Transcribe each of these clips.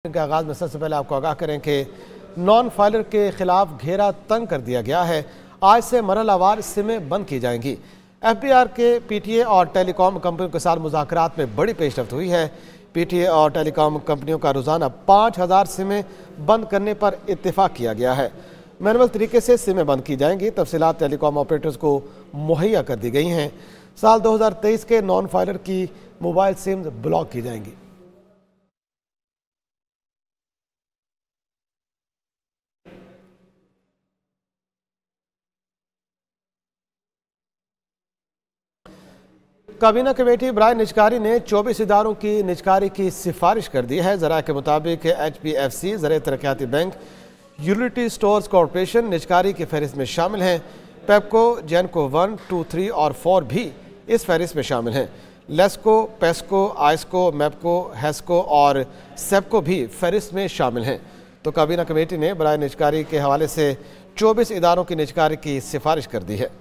के आगाज में सबसे पहले आपको आगाह करें कि नॉन फाइलर के खिलाफ घेरा तंग कर दिया गया है। आज से मरहलावार सिमें बंद की जाएंगी। FBR के PTA और टेलीकॉम कंपनियों के साथ मुज़ाकरात में बड़ी पेशरफ्त हुई है। PTA और टेलीकॉम कंपनियों का रोज़ाना 5000 सिमें बंद करने पर इत्तेफाक किया गया है। मैनुअल तरीके से सिमें बंद की जाएंगी। तफसीलात टेलीकॉम ऑपरेटर्स को मुहैया कर दी गई हैं। साल 2023 के नॉन फाइलर की मोबाइल सिम्स ब्लॉक की जाएंगी। काबीना कमेटी बराए निजकारी ने 24 इदारों की निजकारी की सिफारिश कर दी है। ज़रा के मुताबिक HPFC, ज़र तरक्याती बैंक, यूटिलिटी स्टोर्स कॉरपोरेशन निजकारी की फहरिस्त में शामिल हैं। पेप्को, जेनको 1, 2, 3 और 4 भी इस फहरिस्त में शामिल हैं। लेस्को, पेस्को, आइस्को, मैपको, हेस्को और सेप्को भी फहरिस्त में शामिल हैं। तो काबीना कमेटी ने बराए निजकारी के हवाले से 24 इदारों की निजकारी की सिफारिश कर दी है।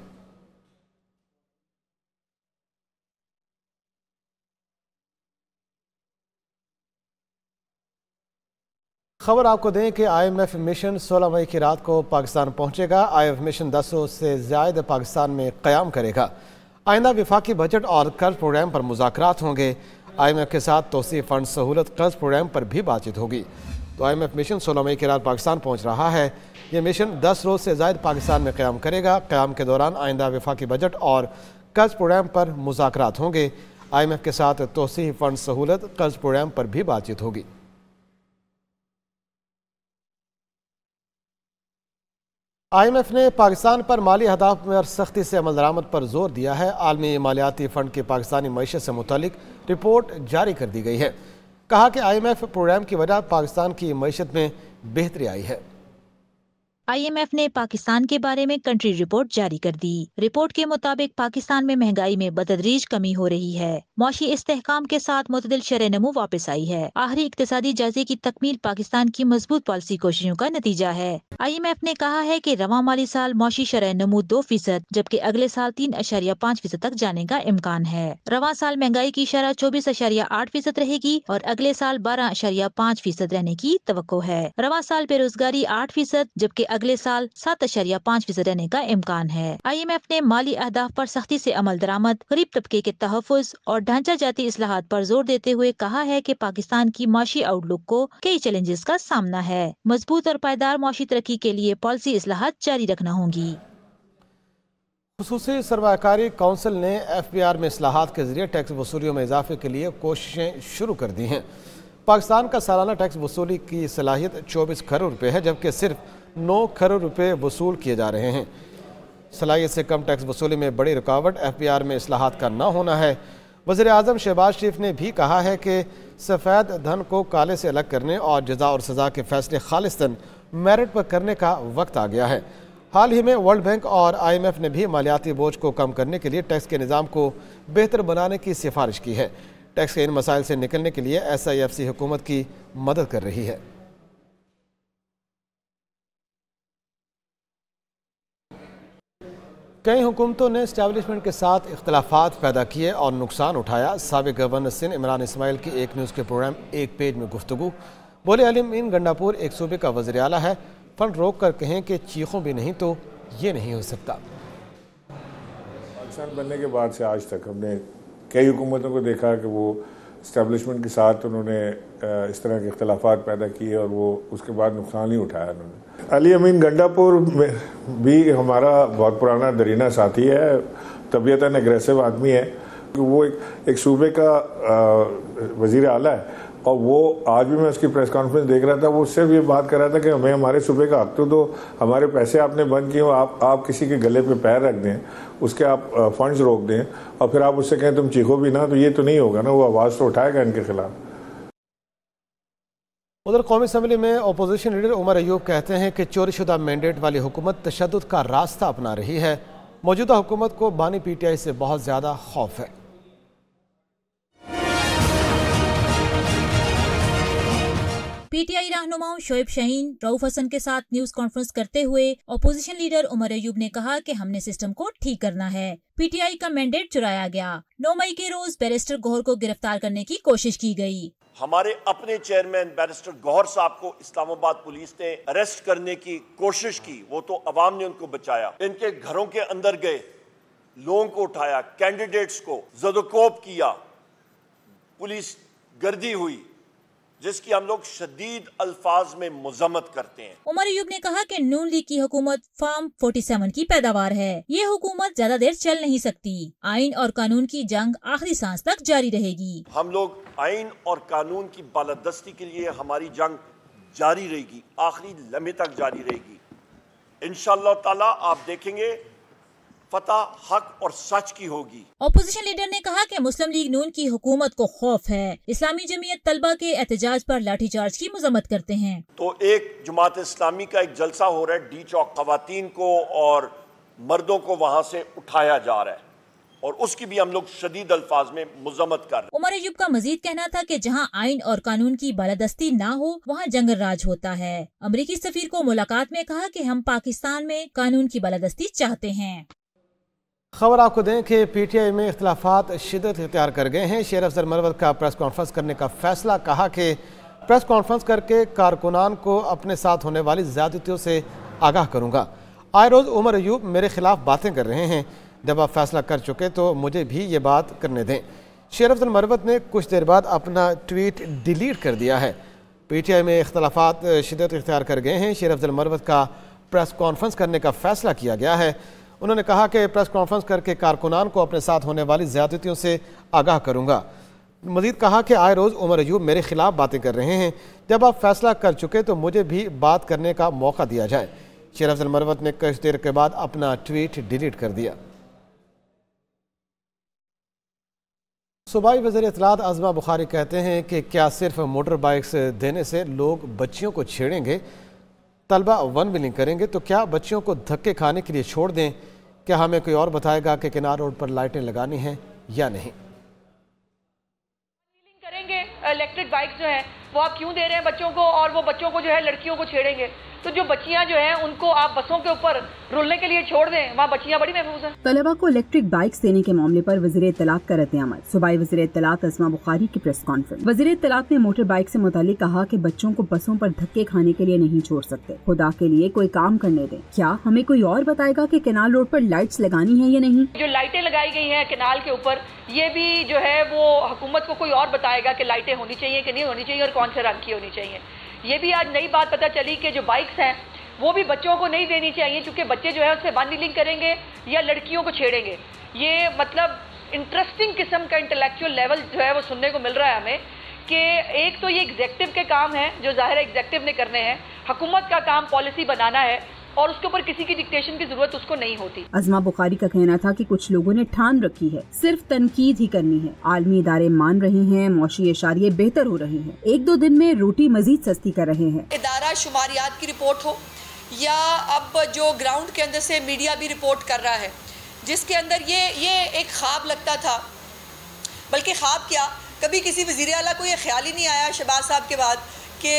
खबर आपको दें कि IMF मिशन 16 मई की रात को पाकिस्तान पहुंचेगा। IMF मिशन 10 रोज से ज़्यादा पाकिस्तान में क़याम करेगा। आइंदा विफाकी बजट और कर्ज प्रोग्राम पर मुज़ाकरात होंगे। IMF के साथ तोसी फंड सहूलत कर्ज प्रोग्राम पर भी बातचीत होगी। तो IMF मिशन 16 मई की रात पाकिस्तान पहुँच रहा है। ये मिशन 10 रोज से ज़्यादा पाकिस्तान में क़याम करेगा। क़याम के दौरान आइंदा विफाकी बजट और कर्ज प्रोग्राम पर मुज़ाकरात होंगे। IMF के साथ तोसी फंड सहूलत कर्ज प्रोग्राम पर भी बातचीत होगी। IMF ने पाकिस्तान पर माली अहदाफ में सख्ती से अमल दरामद पर जोर दिया है। आलमी मालियाती फ़ंड की पाकिस्तानी मईशत से मुतालिक रिपोर्ट जारी कर दी गई है। कहा कि IMF प्रोग्राम की वजह पाकिस्तान की मईशत में बेहतरी आई है। IMF ने पाकिस्तान के बारे में कंट्री रिपोर्ट जारी कर दी। रिपोर्ट के मुताबिक पाकिस्तान में महंगाई में बतदरीज कमी हो रही है। मौशी इस्तेहकाम के साथ मुतदिल शरह नमू वापस आई है। आखिरी इक्तिसादी जायजे की तकमील पाकिस्तान की मजबूत पॉलिसी कोशिशों का नतीजा है। IMF ने कहा है कि रवां माली साल मौशी शरह नमू 2%, जबकि अगले साल 3.5% तक जाने का इम्कान है। रवां साल महंगाई की शरह 24.8% रहेगी और अगले साल 12.5% रहने की तवक्को है। रवां साल बेरोजगारी 8%, जबकि अगले साल 7.5% रहने का इम्कान है। IMF ने माली अहदाफ पर सख्ती से अमल दरामद, गरीब तबके के तहफ़्फ़ुज़ और ढांचा जाती इस्लाहात पर जोर देते हुए कहा है कि पाकिस्तान की माशी आउटलुक को कई चैलेंजेस का सामना है। मजबूत और पायदार माशी तरक्की के लिए पॉलिसी इस्लाहात जारी रखना होंगी। खुसूसी सरमायाकारी काउंसिल ने FBR में इस्लाहात के जरिए टैक्स वसूलियों में इजाफे के लिए कोशिशें शुरू कर दी हैं। पाकिस्तान का सालाना टैक्स वसूली की सलाहियत 24 करोड़ रुपये है, जबकि सिर्फ 9 करोड़ रुपये वसूल किए जा रहे हैं। सलाहियत से कम टैक्स वसूली में बड़ी रुकावट FBR में इस्लाहात का न होना है। वज़ीर आज़म शहबाज शरीफ ने भी कहा है कि सफ़ेद धन को काले से अलग करने और जज़ा और सज़ा के फैसले खालिस्तन मेरिट पर करने का वक्त आ गया है। हाल ही में वर्ल्ड बैंक और IMF ने भी मालियाती बोझ को कम करने के लिए टैक्स के निज़ाम को बेहतर बनाने की सिफारिश की है। टैक्स के इन मसाइल से निकलने के लिए SIFC हुकूमत की मदद कर रही है। कई हुकूमतों ने एस्टैब्लिशमेंट के साथ इख्तलाफात पैदा किए और नुकसान उठाया। साबिक गवर्नर सिंध इमरान इस्माइल की एक न्यूज़ के प्रोग्राम एक पेज में गुफ्तगू। बोले अलीम गंडापुर एक सूबे का वज़ीर आला है, फंड रोक कर कहें कि चीखों भी नहीं तो ये नहीं हो सकता। पाकिस्तान बनने के बाद से आज तक हमने कई हुकूमतों को देखा कि वो इस्टेब्लिशमेंट के साथ उन्होंने इस तरह के इख्तलाफात पैदा किए और वो उसके बाद नुकसान ही उठाया उन्होंने। अली अमीन गंडापुर में भी हमारा बहुत पुराना दरीना साथी है, तबीयतन एग्रेसिव आदमी है। वो एक सूबे का वज़ीर आला है और वो आज भी मैं उसकी प्रेस कॉन्फ्रेंस देख रहा था, वो सिर्फ ये बात कर रहा था कि हमें हमारे सूबे का हक तो दो, हमारे पैसे आपने बंद किए, आप किसी के गले पे पैर रख दें, उसके आप फंड्स रोक दें और फिर आप उससे कहें तुम चीखो भी ना, तो ये तो नहीं होगा ना। वो आवाज़ तो उठाएगा इनके खिलाफ। उधर कौमी असम्बली में अपोजिशन लीडर उमर अयूब कहते हैं कि चोरीशुदा मैंडेट वाली हुकूमत तशद्दुद का रास्ता अपना रही है। मौजूदा हुकूमत को बानी PTI से बहुत ज़्यादा खौफ है। PTI रहनुमाओं शोएब शाहीन, रऊफ हसन के साथ न्यूज कॉन्फ्रेंस करते हुए अपोजिशन लीडर उमर अयूब ने कहा कि हमने सिस्टम को ठीक करना है। PTI का मैंडेट चुराया गया। 9 मई के रोज बैरिस्टर गौहर को गिरफ्तार करने की कोशिश की गई। हमारे अपने चेयरमैन बैरिस्टर गौहर साहब को इस्लामाबाद पुलिस ने अरेस्ट करने की कोशिश की, वो तो अवाम ने उनको बचाया। इनके घरों के अंदर गए, लोगों को उठाया, कैंडिडेट्स को ज़दोकोब किया, पुलिस गर्दी हुई, जिसकी हम लोग शदीद अल्फाज में मुज़म्मत करते हैं। उमर अयूब ने कहा कि नून लीग की हुकूमत फार्म 47 की पैदावार है। ये हुकूमत ज्यादा देर चल नहीं सकती। आइन और कानून की जंग आखिरी सांस तक जारी रहेगी। हम लोग आइन और कानून की बालादस्ती के लिए हमारी जंग जारी रहेगी, आखिरी लम्हे तक जारी रहेगी। इंशाअल्लाह ताला आप देखेंगे फतह हक और सच की होगी। ऑपोजिशन लीडर ने कहा कि मुस्लिम लीग नून की हुकूमत को खौफ है। इस्लामी जमीयत तलबा के एहतजाज पर लाठीचार्ज की मजम्मत करते हैं। तो एक जमात इस्लामी का एक जलसा हो रहा है डी चौक, खवातीन को और मर्दों को वहाँ से उठाया जा रहा है और उसकी भी हम लोग शदीद अल्फाज में मुज़म्मत कर रहे हैं। उमर अयूब का मजीद कहना था कि जहां आइन और कानून की बालादस्ती ना हो वहां जंगल राज होता है। अमरीकी सफीर को मुलाकात में कहा कि हम पाकिस्तान में कानून की बालादस्ती चाहते हैं। खबर आपको दें कि पीटीआई में इख्तिलाफात शिद्दत इख्तियार कर गए हैं। शेर अफजल मरवत का प्रेस कॉन्फ्रेंस करने का फैसला, कहा कि प्रेस कॉन्फ्रेंस करके कारकुनान को अपने साथ होने वाली ज़्यादतियों से आगाह करूँगा। आए रोज़ उमर अयूब मेरे खिलाफ बातें कर रहे हैं, जब आप फैसला कर चुके तो मुझे भी ये बात करने दें। शेर अफजल मरवत ने कुछ देर बाद अपना ट्वीट डिलीट कर दिया है। पीटीआई में इख्तिलाफात शिद्दत इख्तियार कर गए हैं। शेर अफजल मरवत का प्रेस कॉन्फ्रेंस करने का फैसला किया गया है। उन्होंने कहा कि प्रेस कॉन्फ्रेंस करके कारकुनान को अपने साथ होने वाली ज़्यादतियों से आगाह करूँगा। मज़ीद कहा कि आए रोज़ उमर अयूब मेरे खिलाफ बातें कर रहे हैं, जब आप फैसला कर चुके तो मुझे भी बात करने का मौका दिया जाए। शेर अफजल मरवत ने कुछ देर के बाद अपना ट्वीट डिलीट कर दिया। सूबाई वज़ीर इत्तलात आज़मा बुखारी कहते हैं कि क्या सिर्फ मोटर बाइक्स देने से लोग बच्चियों को छेड़ेंगे? तलबा वन व्हीलिंग करेंगे तो क्या बच्चियों को धक्के खाने के लिए छोड़ दें? क्या हमें कोई और बताएगा कि किनार रोड पर लाइटें लगानी हैं या नहीं? करेंगे इलेक्ट्रिक बाइक जो है वो आप क्यों दे रहे हैं बच्चों को, और वो बच्चों को जो है लड़कियों को छेड़ेंगे? तो जो बच्चियां जो हैं उनको आप बसों के ऊपर रुलने के लिए छोड़ दें, वहाँ बच्चियां बड़ी महफूज हैं। तलबा को इलेक्ट्रिक बाइक्स देने के मामले पर वज़ीर इत्तलात का रद्द-ए-अमल। सूबाई वज़ीर इत्तलात आज़मा बुखारी की प्रेस कॉन्फ्रेंस। वज़ीर इत्तलात ने मोटर बाइक से मुतालिक कहा कि बच्चों को बसों पर धक्के खाने के लिए नहीं छोड़ सकते। खुदा के लिए कोई काम करने दें। क्या हमें कोई और बताएगा कि केनाल रोड पर लाइट्स लगानी है या नहीं? जो लाइटें लगाई गई हैं केनाल के ऊपर, ये भी जो है वो हुकूमत को कोई और बताएगा कि लाइटें होनी चाहिए कि नहीं होनी चाहिए और कौन से रंग की होनी चाहिए। ये भी आज नई बात पता चली कि जो बाइक्स हैं वो भी बच्चों को नहीं देनी चाहिए, क्योंकि बच्चे जो है उससे वन व्हीलिंग करेंगे या लड़कियों को छेड़ेंगे। ये मतलब इंटरेस्टिंग किस्म का इंटेलेक्चुअल लेवल जो है वो सुनने को मिल रहा है हमें कि एक तो ये एग्जेक्टिव के काम है जो जाहिर है एग्जेक्टिव ने करने हैं, हुकूमत का काम पॉलिसी बनाना है और उसके ऊपर किसी की डिक्टेशन की जरूरत उसको नहीं होती। आज़मा बुखारी का कहना था कि कुछ लोगों ने ठान रखी है सिर्फ तनकीद ही करनी है। आलमी इदारे मान रहे हैं, मौशी इशारे बेहतर हो रहे हैं, एक दो दिन में रोटी मजीद सस्ती कर रहे हैं। इदारा शुमारियात की रिपोर्ट हो या अब जो ग्राउंड के अंदर से मीडिया भी रिपोर्ट कर रहा है, जिसके अंदर ये एक ख्वाब लगता था, बल्कि ख्वाब क्या, कभी किसी वज़ीर आला को ये ख्याल ही नहीं आया शहबाज साहब के बाद कि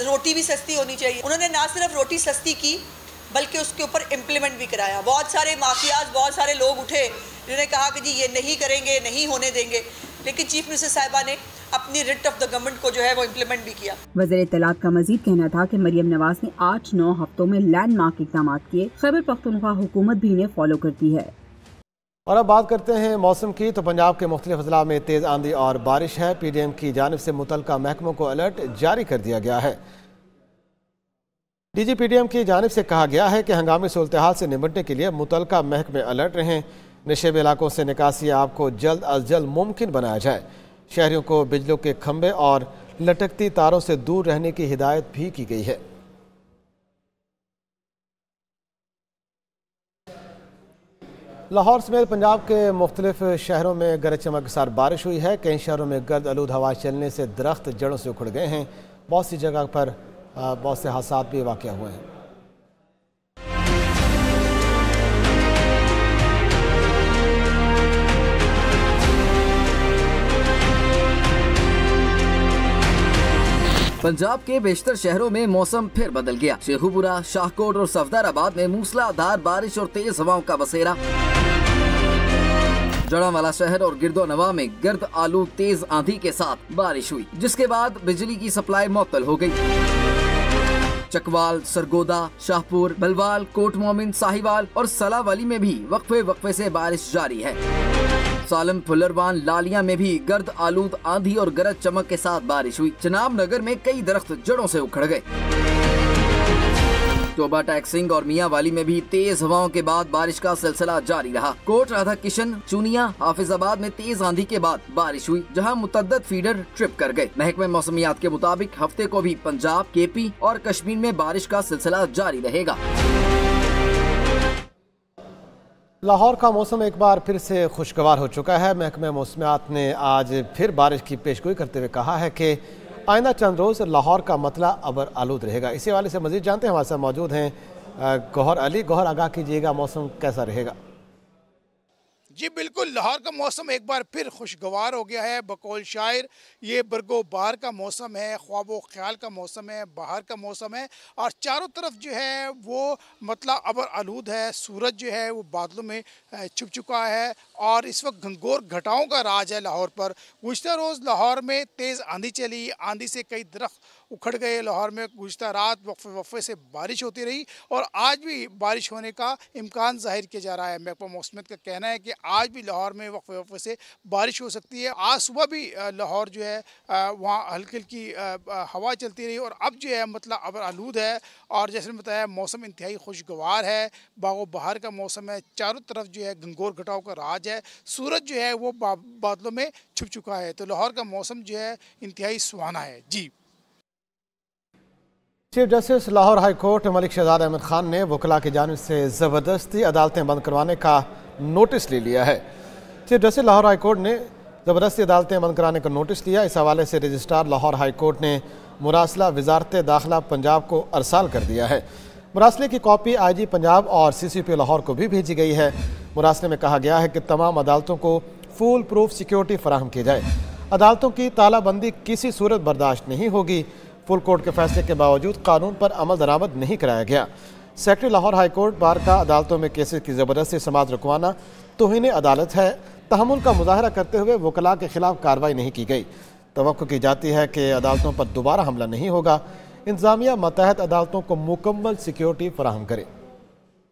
रोटी भी सस्ती होनी चाहिए। उन्होंने ना सिर्फ रोटी सस्ती की बल्कि उसके ऊपर इम्प्लीमेंट भी कराया। बहुत सारे माफियाज, बहुत सारे लोग उठे जिन्होंने कहा कि जी ये नहीं करेंगे, नहीं होने देंगे, लेकिन चीफ मिनिस्टर साहिबा ने अपनी रिट ऑफ द गवर्नमेंट को जो है वो इम्प्लीमेंट भी किया। वज़ीर इत्तलात का मजीद कहना था कि मरियम नवाज ने 8-9 हफ्तों में लैंडमार्क इक़दाम किए। खैबर पख्तूनख्वा हुकूमत भी इन्हें फॉलो करती है। और अब बात करते हैं मौसम की। तो पंजाब के मुख्तलिफ अजला में तेज़ आंधी और बारिश है। PDM की जानिब से मुतलका महकमों को अलर्ट जारी कर दिया गया है। DG PDM की जानिब से कहा गया है कि हंगामी सूरत-ए-हाल से निपटने के लिए मुतलका महकमे अलर्ट रहें। नशेब इलाकों से निकासी आप को जल्द अज जल्द मुमकिन बनाया जाए। शहरियों को बिजलियों के खंभे और लटकती तारों से दूर रहने की हिदायत भी की गई है। लाहौर समेत पंजाब के मुख्तलिफ शहरों में गरज चमक के साथ बारिश हुई है। कई शहरों में गर्द आलूद हवा चलने से दरख्त जड़ों से उखड़ गए हैं। बहुत सी जगह पर बहुत से हादसात भी वाक़या हुए हैं। पंजाब के बेशतर शहरों में मौसम फिर बदल गया। शेखुपुरा, शाहकोट और सफदराबाद में मूसलाधार बारिश और तेज हवाओं का बसेरा। जड़ावाला शहर और गिरदोनवा में गर्द आलू तेज आंधी के साथ बारिश हुई, जिसके बाद बिजली की सप्लाई मुअत्तल हो गई। चकवाल, सरगोदा, शाहपुर, बलवाल, कोट मोमिन, साहिवाल और सलावली में भी वक्फे से बारिश जारी है। सालम, फुलरवान, लालिया में भी गर्द आलूद आंधी और गरज चमक के साथ बारिश हुई। चनाब नगर में कई दरख्त जड़ों से उखड़ गए। टोबा, टैक्सिंग और मियाँवाली में भी तेज हवाओं के बाद बारिश का सिलसिला जारी रहा। कोट, राधा किशन, चुनिया, हाफिजाबाद में तेज आंधी के बाद बारिश हुई, जहां मुतअद्दिद फीडर ट्रिप कर गए। महकमे मौसमियात के मुताबिक हफ्ते को भी पंजाब, केपी और कश्मीर में बारिश का सिलसिला जारी रहेगा। लाहौर का मौसम एक बार फिर से खुशगवार हो चुका है। महकमे मौसमियात ने आज फिर बारिश की पेशगोई करते हुए कहा है कि आइंदा चंद रोज़ लाहौर का मतला अबर आलूद रहेगा। इसी हवाले से मज़ीद जानते हैं, हमारे साथ मौजूद हैं गौहर अली। गौहर, आगाह कीजिएगा, मौसम कैसा रहेगा? जी बिल्कुल, लाहौर का मौसम एक बार फिर खुशगवार हो गया है। बकौल शायर ये बरगो बहार का मौसम है, ख्वाबो ख्याल का मौसम है, बाहर का मौसम है और चारों तरफ जो है वो मतलब अबर आलूद है। सूरज जो है वो बादलों में छुप चुका है और इस वक्त घंघोर घटाओं का राज है लाहौर पर। गुज़िश्ता रोज़ लाहौर में तेज़ आंधी चली, आंधी से कई दरख्त उखड़ गए। लाहौर में गुज़िश्ता रात वक्फे से बारिश होती रही और आज भी बारिश होने का इम्कान जाहिर किया जा रहा है। महकमा मौसमियत का कहना है कि आज भी लाहौर में वक्फे से बारिश हो सकती है। आज सुबह भी लाहौर जो है वहाँ हल्की हल्की हवा चलती रही और अब जो है मतलब अबर आलूद है और जैसे बताया मौसम इंतहाई खुशगवार है। बागो बहार का मौसम है, चारों तरफ जो है घंघोर घटाओ का राज है। सूरज जो है वो बादलों में छुप चुका है, तो लाहौर का मौसम जो है इंतहाई सुहाना है। जी, chief justice Lahore high court Malik Shahzad Ahmad Khan ने वकला की जानिब से ज़बरदस्ती अदालतें बंद करवाने का नोटिस ले लिया है। Chief justice Lahore high court ने ज़बरदस्ती अदालतें बंद कराने का नोटिस लिया। इस हवाले से रजिस्ट्रार लाहौर हाई कोर्ट ने मुरासला वजारत दाखिला पंजाब को अरसाल कर दिया है। मुरासले की कॉपी IG पंजाब और CCP लाहौर को भी भेजी गई है। मुरासले में कहा गया है कि तमाम अदालतों को फुल प्रूफ सिक्योरिटी फराहम की जाए। अदालतों की तालाबंदी किसी सूरत बर्दाश्त नहीं होगी। फुल कोर्ट के फैसले के बावजूद कानून पर अमल दरामद नहीं कराया गया। Secretary Lahore high court bar का अदालतों में केसेस की ज़बरदस्ती समाअत रुकवाना तौहीन अदालत है। तहम्मुल का मुजाहरा करते हुए वकला के खिलाफ कार्रवाई नहीं की गई। तवक्को की जाती है कि अदालतों पर दोबारा हमला नहीं होगा। इंतज़ामिया मतहत अदालतों को मुकम्मल सिक्योरिटी फराहम करे।